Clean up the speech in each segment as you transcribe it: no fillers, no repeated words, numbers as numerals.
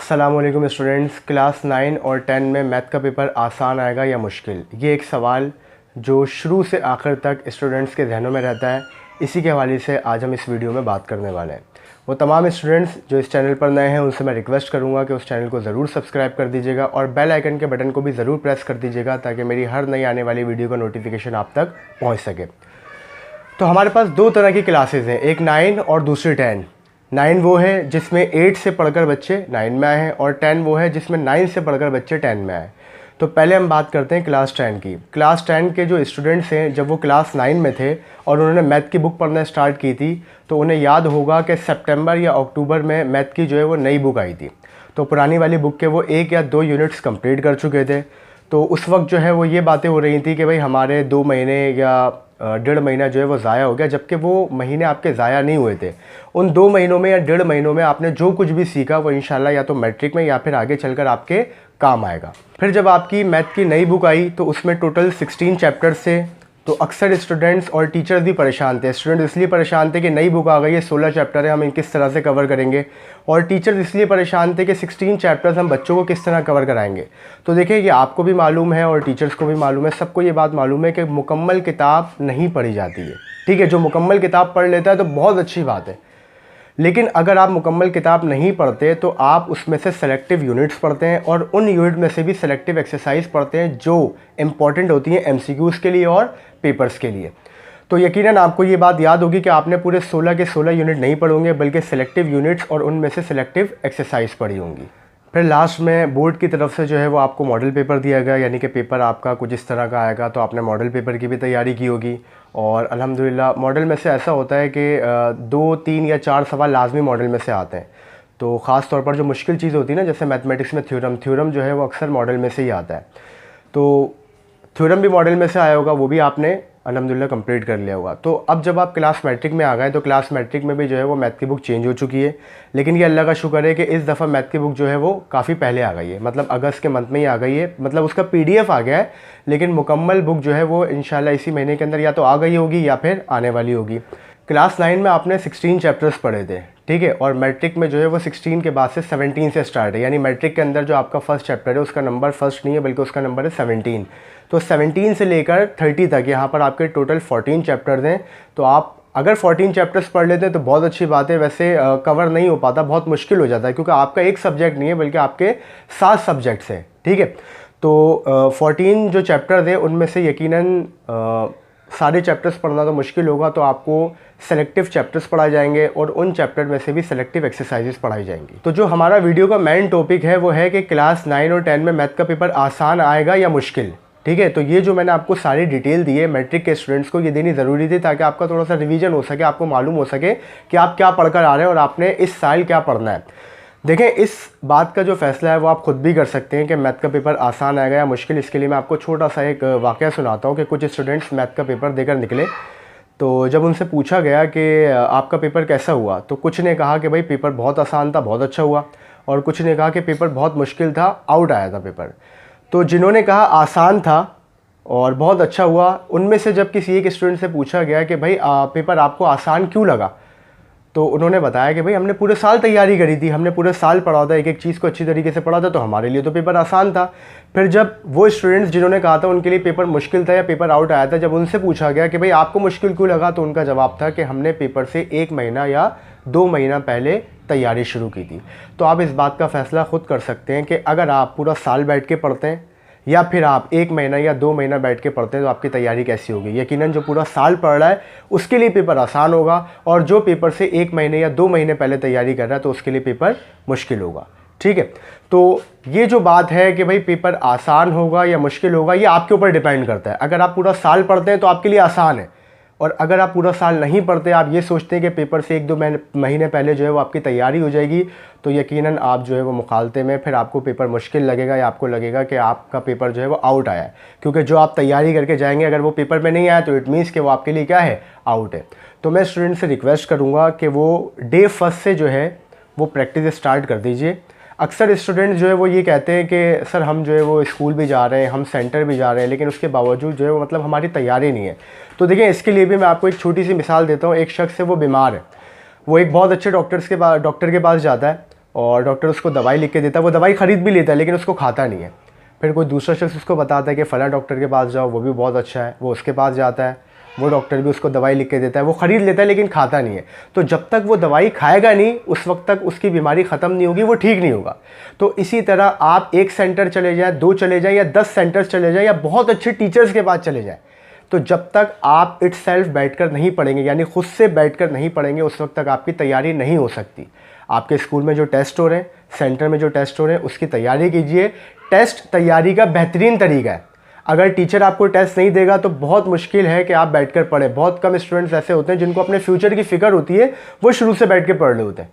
अस्सलामुअलैकुम students. Class 9 और 10 में मैथ का पेपर आसान आएगा या मुश्किल, ये एक सवाल जो शुरू से आखिर तक स्टूडेंट्स के जहनों में रहता है। इसी के हवाले से आज हम इस वीडियो में बात करने वाले हैं। वो तमाम स्टूडेंट्स जो इस चैनल पर नए हैं उनसे मैं रिक्वेस्ट करूंगा कि उस चैनल को ज़रूर सब्सक्राइब कर दीजिएगा और बेल आइकन के बटन को भी ज़रूर प्रेस कर दीजिएगा ताकि मेरी हर नई आने वाली वीडियो का नोटिफिकेशन आप तक पहुँच सके। तो हमारे पास दो तरह की क्लासेस हैं, एक 9 और दूसरी 10। 9 वो है जिसमें 8 से पढ़कर बच्चे 9 में आए हैं और 10 वो है जिसमें 9 से पढ़कर बच्चे 10 में आए। तो पहले हम बात करते हैं क्लास 10 की। क्लास 10 के जो स्टूडेंट्स हैं, जब वो क्लास 9 में थे और उन्होंने मैथ की बुक पढ़ना स्टार्ट की थी तो उन्हें याद होगा कि सितंबर या अक्टूबर में मैथ की जो है वो नई बुक आई थी। तो पुरानी वाली बुक के वो 1 या 2 यूनिट्स कंप्लीट कर चुके थे। तो उस वक्त जो है वो ये बातें हो रही थी कि भाई हमारे 2 महीने या 1.5 महीना जो है वो ज़ाया हो गया, जबकि वो महीने आपके ज़ाया नहीं हुए थे। उन 2 महीनों में या 1.5 महीनों में आपने जो कुछ भी सीखा वो इंशाल्लाह या तो मैट्रिक में या फिर आगे चलकर आपके काम आएगा। फिर जब आपकी मैथ की नई बुक आई तो उसमें टोटल 16 चैप्टर्स थे। तो अक्सर स्टूडेंट्स और टीचर्स भी परेशान थे। स्टूडेंट्स इसलिए परेशान थे कि नई बुक आ गई है, 16 चैप्टर है, हम इन किस तरह से कवर करेंगे, और टीचर्स इसलिए परेशान थे कि 16 चैप्टर्स हम बच्चों को किस तरह कवर कराएंगे। तो देखिए, ये आपको भी मालूम है और टीचर्स को भी मालूम है, सबको ये बात मालूम है कि मुकम्मल किताब नहीं पढ़ी जाती है। ठीक है, जो मुकम्मल किताब पढ़ लेता है तो बहुत अच्छी बात है, लेकिन अगर आप मुकम्मल किताब नहीं पढ़ते तो आप उसमें से सेलेक्टिव यूनिट्स पढ़ते हैं और उन यूनिट में से भी सेलेक्टिव एक्सरसाइज पढ़ते हैं जो इम्पॉर्टेंट होती हैं एमसीक्यूज़ के लिए और पेपर्स के लिए। तो यकीनन आपको ये बात याद होगी कि आपने पूरे 16 के 16 यूनिट नहीं पढ़ोगे बल्कि सेलेक्टिव यूनिट्स और उनमें से सेलेक्टिव एक्सरसाइज पढ़ी होंगी। फिर लास्ट में बोर्ड की तरफ से जो है वो आपको मॉडल पेपर दिया गया, यानी कि पेपर आपका कुछ इस तरह का आएगा। तो आपने मॉडल पेपर की भी तैयारी की होगी और अल्हम्दुलिल्लाह मॉडल में से ऐसा होता है कि 2, 3 या 4 सवाल लाजमी मॉडल में से आते हैं। तो ख़ास तौर पर जो मुश्किल चीज़ होती है ना, जैसे मैथमेटिक्स में थ्योरम जो है वो अक्सर मॉडल में से ही आता है। तो थ्योरम भी मॉडल में से आया होगा, वो भी आपने अल्हम्दुलिल्लाह कंप्लीट कर लिया होगा। तो अब जब आप क्लास मैट्रिक में आ गए तो क्लास मैट्रिक में भी जो है वो मैथ की बुक चेंज हो चुकी है, लेकिन ये अल्लाह का शुक्र है कि इस दफ़ा मैथ की बुक जो है वो काफ़ी पहले आ गई है, मतलब अगस्त के मंथ में ही आ गई है। मतलब उसका PDF आ गया है, लेकिन मुकम्मल बुक जो है वो इंशाल्लाह इसी महीने के अंदर या तो आ गई होगी या फिर आने वाली होगी। क्लास 9 में आपने 16 चैप्टर्स पढ़े थे, ठीक है, और मैट्रिक में जो है वो 16 के बाद से 17 से स्टार्ट है। यानी मैट्रिक के अंदर जो आपका फर्स्ट चैप्टर है उसका नंबर फर्स्ट नहीं है बल्कि उसका नंबर है 17। तो 17 से लेकर 30 तक यहाँ पर आपके टोटल 14 चैप्टर्स हैं। तो आप अगर 14 चैप्टर्स पढ़ लेते हैं तो बहुत अच्छी बात है। वैसे कवर नहीं हो पाता, बहुत मुश्किल हो जाता है, क्योंकि आपका एक सब्जेक्ट नहीं है बल्कि आपके 7 सब्जेक्ट्स हैं। ठीक है, तो 14 जो चैप्टर्स हैं उनमें से यकीनन सारे चैप्टर्स पढ़ना तो मुश्किल होगा, तो आपको सेलेक्टिव चैप्टर्स पढ़ाए जाएंगे और उन चैप्टर में से भी सेलेक्टिव एक्सरसाइजेस पढ़ाई जाएंगी। तो जो हमारा वीडियो का मेन टॉपिक है वो है कि क्लास 9 और 10 में मैथ का पेपर आसान आएगा या मुश्किल। ठीक है, तो ये जो मैंने आपको सारी डिटेल दी है मैट्रिक के स्टूडेंट्स को, ये देनी ज़रूरी थी ताकि आपका थोड़ा सा रिवीजन हो सके, आपको मालूम हो सके कि आप क्या पढ़कर आ रहे हैं और आपने इस साल क्या पढ़ना है। देखें, इस बात का जो फ़ैसला है वो आप ख़ुद भी कर सकते हैं कि मैथ का पेपर आसान आएगा या मुश्किल। इसके लिए मैं आपको छोटा सा एक वाक़या सुनाता हूँ कि कुछ स्टूडेंट्स मैथ का पेपर देकर निकले। तो जब उनसे पूछा गया कि आपका पेपर कैसा हुआ, तो कुछ ने कहा कि भाई पेपर बहुत आसान था, बहुत अच्छा हुआ, और कुछ ने कहा कि पेपर बहुत मुश्किल था, आउट आया था पेपर। तो जिन्होंने कहा आसान था और बहुत अच्छा हुआ, उनमें से जब किसी एक स्टूडेंट से पूछा गया कि भाई पेपर आपको आसान क्यों लगा, तो उन्होंने बताया कि भाई हमने पूरे साल तैयारी करी थी, हमने पूरे साल पढ़ा था, एक एक चीज़ को अच्छी तरीके से पढ़ा था, तो हमारे लिए तो पेपर आसान था। फिर जब वो स्टूडेंट्स जिन्होंने कहा था उनके लिए पेपर मुश्किल था या पेपर आउट आया था, जब उनसे पूछा गया कि भाई आपको मुश्किल क्यों लगा, तो उनका जवाब था कि हमने पेपर से 1 महीना या 2 महीना पहले तैयारी शुरू की थी। तो आप इस बात का फ़ैसला ख़ुद कर सकते हैं कि अगर आप पूरा साल बैठ के पढ़ते हैं या फिर आप 1 महीना या 2 महीना बैठ के पढ़ते हैं तो आपकी तैयारी कैसी होगी। यकीनन जो पूरा साल पढ़ रहा है उसके लिए पेपर आसान होगा, और जो पेपर से 1 महीने या 2 महीने पहले तैयारी कर रहा है तो उसके लिए पेपर मुश्किल होगा। ठीक है, तो ये जो बात है कि भाई पेपर आसान होगा या मुश्किल होगा, ये आपके ऊपर डिपेंड करता है। अगर आप पूरा साल पढ़ते हैं तो आपके लिए आसान है, और अगर आप पूरा साल नहीं पढ़ते, आप ये सोचते हैं कि पेपर से 1-2 महीने पहले जो है वो आपकी तैयारी हो जाएगी, तो यकीनन आप जो है वो मुखालते में फिर आपको पेपर मुश्किल लगेगा या आपको लगेगा कि आपका पेपर जो है वो आउट आया है। क्योंकि जो आप तैयारी करके जाएंगे अगर वो पेपर में नहीं आया तो इट मीन्स कि वो आपके लिए क्या है, आउट है। तो मैं स्टूडेंट से रिक्वेस्ट करूँगा कि वो डे फर्स्ट से जो है वो प्रैक्टिस स्टार्ट कर दीजिए। अक्सर स्टूडेंट जो है वो ये कहते हैं कि सर हम जो है वो स्कूल भी जा रहे हैं, हम सेंटर भी जा रहे हैं, लेकिन उसके बावजूद जो है वो मतलब हमारी तैयारी नहीं है। तो देखिए, इसके लिए भी मैं आपको एक छोटी सी मिसाल देता हूँ। एक शख्स है, वो बीमार है, वो एक बहुत अच्छे डॉक्टर के पास जाता है और डॉक्टर उसको दवाई लिख के देता है, वो दवाई ख़रीद भी लेता है लेकिन उसको खाता नहीं है। फिर कोई दूसरा शख्स उसको बताता है कि फ़लाँ डॉक्टर के पास जाओ, वो भी बहुत अच्छा है, वो उसके पास जाता है, वो डॉक्टर भी उसको दवाई लिख के देता है, वो ख़रीद लेता है लेकिन खाता नहीं है। तो जब तक वो दवाई खाएगा नहीं उस वक्त तक उसकी बीमारी ख़त्म नहीं होगी, वो ठीक नहीं होगा। तो इसी तरह आप एक सेंटर चले जाएँ, 2 चले जाएँ या 10 सेंटर्स चले जाएँ या बहुत अच्छे टीचर्स के पास चले जाएँ, तो जब तक आप इटसेल्फ बैठकर नहीं पढ़ेंगे, यानी खुद से बैठकर नहीं पढ़ेंगे, उस वक्त तक आपकी तैयारी नहीं हो सकती। आपके स्कूल में जो टेस्ट हो रहे हैं, सेंटर में जो टेस्ट हो रहे हैं, उसकी तैयारी कीजिए। टेस्ट तैयारी का बेहतरीन तरीका है। अगर टीचर आपको टेस्ट नहीं देगा तो बहुत मुश्किल है कि आप बैठकर पढ़ें। बहुत कम स्टूडेंट्स ऐसे होते हैं जिनको अपने फ्यूचर की फ़िक्र होती है, वो शुरू से बैठ के पढ़ रहे होते हैं।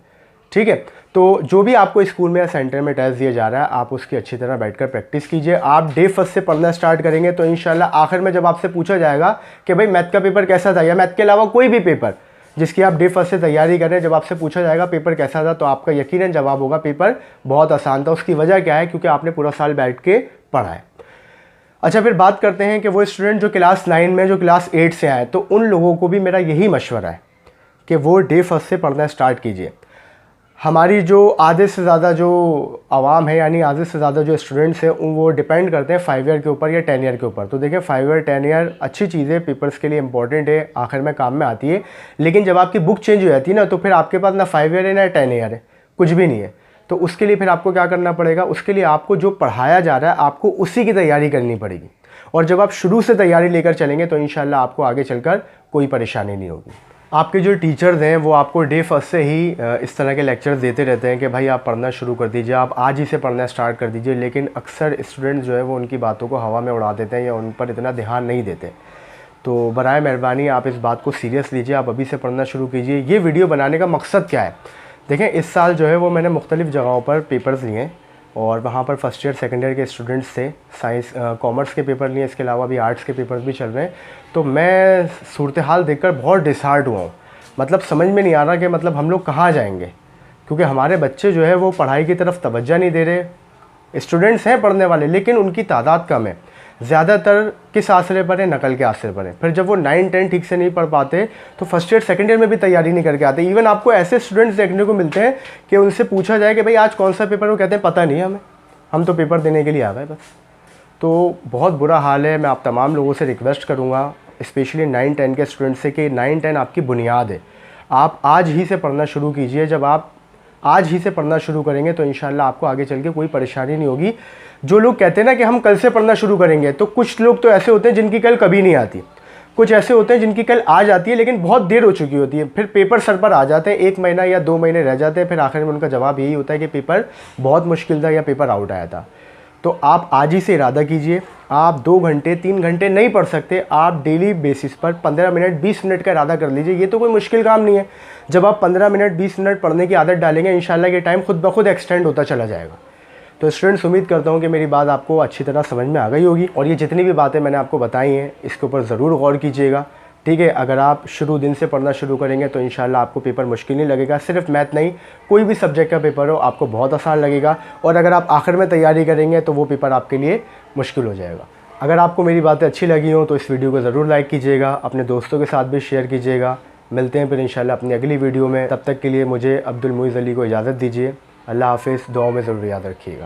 ठीक है, तो जो भी आपको स्कूल में या सेंटर में टेस्ट दिया जा रहा है, आप उसकी अच्छी तरह बैठकर प्रैक्टिस कीजिए। आप डे फर्स्ट से पढ़ना स्टार्ट करेंगे तो इंशाल्लाह आखिर में जब आपसे पूछा जाएगा कि भाई मैथ का पेपर कैसा था, या मैथ के अलावा कोई भी पेपर जिसकी आप डे फर्स्ट से तैयारी करें, जब आपसे पूछा जाएगा पेपर कैसा था, तो आपका यकीनन जवाब होगा पेपर बहुत आसान था। उसकी वजह क्या है? क्योंकि आपने पूरा साल बैठ के पढ़ा है। अच्छा, फिर बात करते हैं कि वो स्टूडेंट जो क्लास 9 में, जो क्लास 8 से आए, तो उन लोगों को भी मेरा यही मशवरा है कि वो डे फर्स्ट से पढ़ना स्टार्ट कीजिए। हमारी जो आधे से ज़्यादा जो आवाम है, यानी आधे से ज़्यादा जो स्टूडेंट्स हैं, वो डिपेंड करते हैं 5 ईयर के ऊपर या 10 ईयर के ऊपर। तो देखिए 5 ईयर 10 ईयर अच्छी चीज़ है, पेपर्स के लिए इंपॉर्टेंट है, आखिर में काम में आती है। लेकिन जब आपकी बुक चेंज हो जाती है ना, तो फिर आपके पास ना 5 ईयर है ना 10 ईयर है, कुछ भी नहीं है। तो उसके लिए फिर आपको क्या करना पड़ेगा? उसके लिए आपको जो पढ़ाया जा रहा है आपको उसी की तैयारी करनी पड़ेगी। और जब आप शुरू से तैयारी लेकर चलेंगे तो इंशाल्लाह आपको आगे चलकर कोई परेशानी नहीं होगी। आपके जो टीचर्स हैं वो आपको डे फर्स्ट से ही इस तरह के लेक्चर्स देते रहते हैं कि भाई आप पढ़ना शुरू कर दीजिए, आप आज ही से पढ़ना स्टार्ट कर दीजिए। लेकिन अक्सर स्टूडेंट्स जो है वो उनकी बातों को हवा में उड़ा देते हैं या उन पर इतना ध्यान नहीं देते। तो बराए मेहरबानी आप इस बात को सीरियस लीजिए, आप अभी से पढ़ना शुरू कीजिए। ये वीडियो बनाने का मकसद क्या है? देखें, इस साल जो है वो मैंने मुख्तलिफ़ जगहों पर पेपर्स लिए और वहाँ पर फर्स्ट ईयर सेकंड ईयर के स्टूडेंट्स थे। साइंस कॉमर्स के पेपर लिए, इसके अलावा भी आर्ट्स के पेपर्स भी चल रहे हैं। तो मैं सूरत हाल देखकर बहुत डिसहार्ट हुआ हूँ। मतलब समझ में नहीं आ रहा कि मतलब हम लोग कहाँ जाएंगे, क्योंकि हमारे बच्चे जो है वो पढ़ाई की तरफ तवज्जो नहीं दे रहे। स्टूडेंट्स हैं पढ़ने वाले लेकिन उनकी तादाद कम है। ज़्यादातर किस आसरे पर है? नकल के आसरे पर है। फिर जब वो 9-10 ठीक से नहीं पढ़ पाते तो फर्स्ट ईयर सेकंड ईयर में भी तैयारी नहीं करके आते। इवन आपको ऐसे स्टूडेंट्स देखने को मिलते हैं कि उनसे पूछा जाए कि भाई आज कौन सा पेपर, वो कहते हैं पता नहीं हमें, हम तो पेपर देने के लिए आ गए बस। तो बहुत बुरा हाल है। मैं आप तमाम लोगों से रिक्वेस्ट करूँगा, स्पेशली 9-10 के स्टूडेंट्स से, कि 9-10 आपकी बुनियाद है। आप आज ही से पढ़ना शुरू कीजिए। जब आप आज ही से पढ़ना शुरू करेंगे तो इंशाल्लाह आपको आगे चल के कोई परेशानी नहीं होगी। जो लोग कहते हैं ना कि हम कल से पढ़ना शुरू करेंगे, तो कुछ लोग तो ऐसे होते हैं जिनकी कल कभी नहीं आती, कुछ ऐसे होते हैं जिनकी कल आ जाती है लेकिन बहुत देर हो चुकी होती है। फिर पेपर सर पर आ जाते हैं, 1 महीना या 2 महीने रह जाते हैं, फिर आखिर में उनका जवाब यही होता है कि पेपर बहुत मुश्किल था या पेपर आउट आया था। तो आप आज ही से इरादा कीजिए। आप 2 घंटे 3 घंटे नहीं पढ़ सकते, आप डेली बेसिस पर 15 मिनट 20 मिनट का इरादा कर लीजिए। ये तो कोई मुश्किल काम नहीं है। जब आप 15 मिनट 20 मिनट पढ़ने की आदत डालेंगे, इंशाल्लाह ये टाइम खुद ब खुद एक्सटेंड होता चला जाएगा। तो स्टूडेंट्स, उम्मीद करता हूँ कि मेरी बात आपको अच्छी तरह समझ में आ गई होगी और ये जितनी भी बातें मैंने आपको बताई हैं इसके ऊपर ज़रूर गौर कीजिएगा। ठीक है, अगर आप शुरू दिन से पढ़ना शुरू करेंगे तो इंशाल्लाह आपको पेपर मुश्किल नहीं लगेगा। सिर्फ मैथ नहीं, कोई भी सब्जेक्ट का पेपर हो आपको बहुत आसान लगेगा। और अगर आप आखिर में तैयारी करेंगे तो वो पेपर आपके लिए मुश्किल हो जाएगा। अगर आपको मेरी बातें अच्छी लगी हो तो इस वीडियो को ज़रूर लाइक कीजिएगा, अपने दोस्तों के साथ भी शेयर कीजिएगा। मिलते हैं फिर इंशाल्लाह अपनी अगली वीडियो में। तब तक के लिए मुझे अब्दुल मुईज़ अली को इजाज़त दीजिए। अल्लाह हाफ़िज़। दुआ में ज़रूर याद रखिएगा।